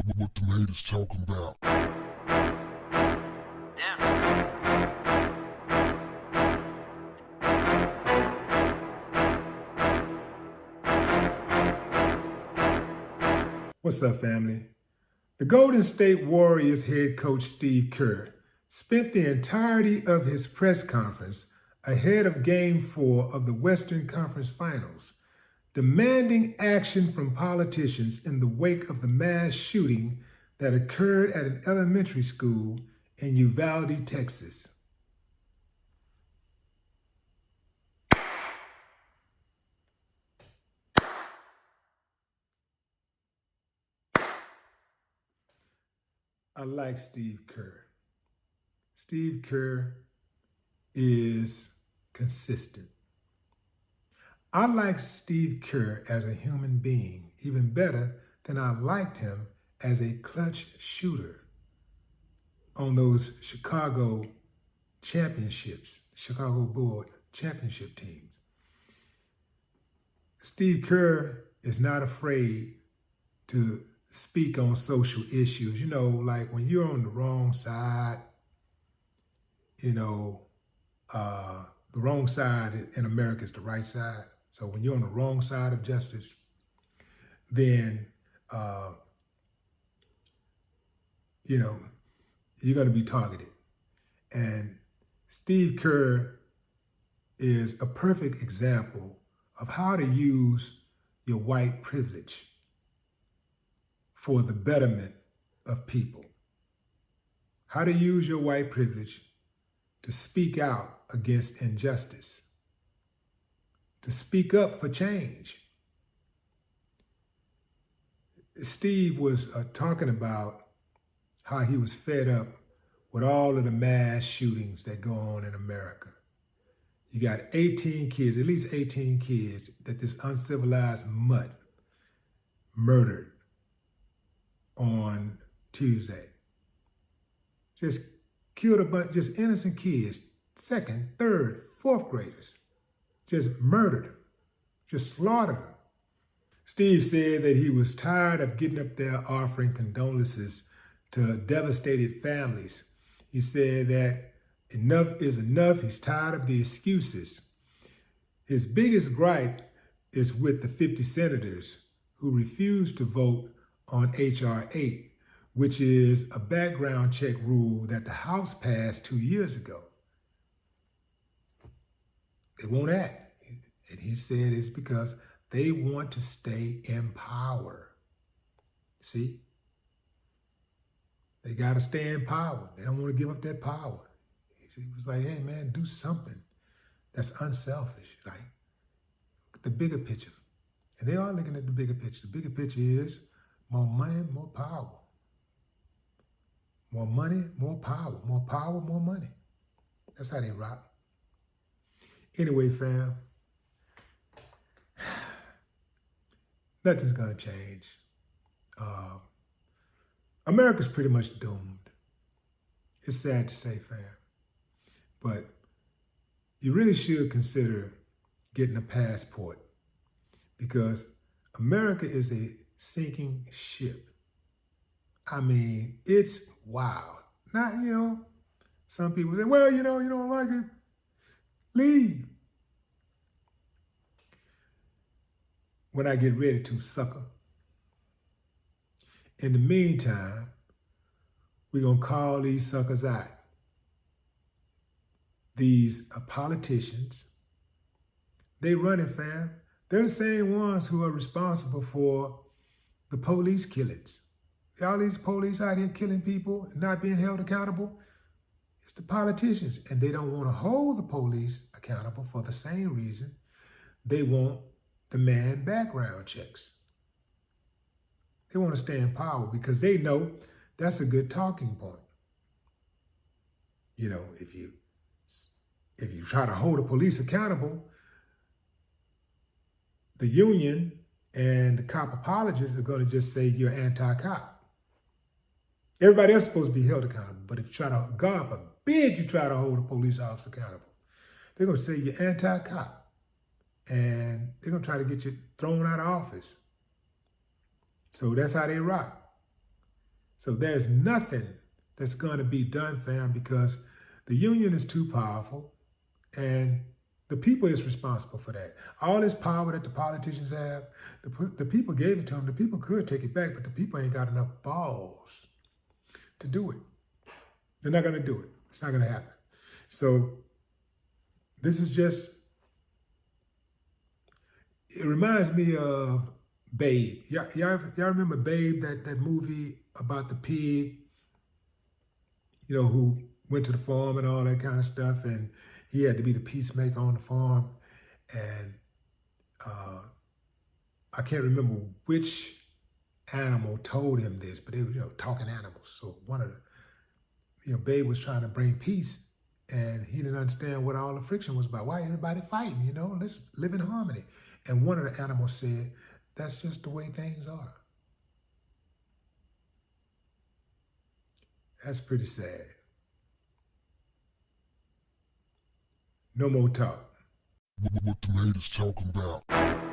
What them haters talking about? What's up, family? The Golden State Warriors head coach Steve Kerr spent the entirety of his press conference ahead of Game 4 of the Western Conference Finals, demanding action from politicians in the wake of the mass shooting that occurred at an elementary school in Uvalde, Texas. I like Steve Kerr. Steve Kerr is consistent. I like Steve Kerr as a human being even better than I liked him as a clutch shooter on those Chicago Bull championship teams. Steve Kerr is not afraid to speak on social issues. You know, like when you're on the wrong side, the wrong side in America is the right side. So when you're on the wrong side of justice, then, you're going to be targeted. And Steve Kerr is a perfect example of how to use your white privilege for the betterment of people. How to use your white privilege to speak out against injustice, to speak up for change. Steve was talking about how he was fed up with all of the mass shootings that go on in America. You got 18 kids, at least 18 kids, that this uncivilized mutt murdered on Tuesday. Just killed a bunch, just innocent kids, second, third, fourth graders. Just murdered them, just slaughtered them. Steve said that he was tired of getting up there offering condolences to devastated families. He said that enough is enough. He's tired of the excuses. His biggest gripe is with the 50 senators who refused to vote on H.R. 8, which is a background check rule that the House passed 2 years ago. They won't act. And he said it's because they want to stay in power. See? They got to stay in power. They don't want to give up that power. He was like, hey, man, do something that's unselfish. Like, look at the bigger picture. And they are looking at the bigger picture. The bigger picture is more money, more power. More money, more power. More power, more money. That's how they rock. Anyway, fam, nothing's going to change. America's pretty much doomed. It's sad to say, fam. But you really should consider getting a passport because America is a sinking ship. I mean, it's wild. Not, some people say, well, you don't like it. Leave. When I get ready to, sucker. In the meantime, we're going to call these suckers out. These politicians, they running, fam. They're the same ones who are responsible for the police killings. All these police out here killing people and not being held accountable. It's the politicians. And they don't want to hold the police accountable for the same reason they won't demand background checks. They want to stay in power because they know that's a good talking point. If you try to hold the police accountable, the union and the cop apologists are going to just say you're anti-cop. Everybody else is supposed to be held accountable, but if you try to, God forbid you try to hold a police officer accountable, they're going to say you're anti-cop. And they're going to try to get you thrown out of office. So that's how they rock. So there's nothing that's going to be done, fam, because the union is too powerful and the people is responsible for that. All this power that the politicians have, the people gave it to them. The people could take it back, but the people ain't got enough balls to do it. They're not going to do it. It's not going to happen. So this is just, it reminds me of Babe. Y'all remember Babe, that movie about the pig, who went to the farm and all that kind of stuff, and he had to be the peacemaker on the farm. And I can't remember which animal told him this, but they were, talking animals. So one of the, Babe was trying to bring peace, and he didn't understand what all the friction was about. Why everybody fighting? Let's live in harmony. And one of the animals said, "That's just the way things are." That's pretty sad. No more talk. What the haters talking about?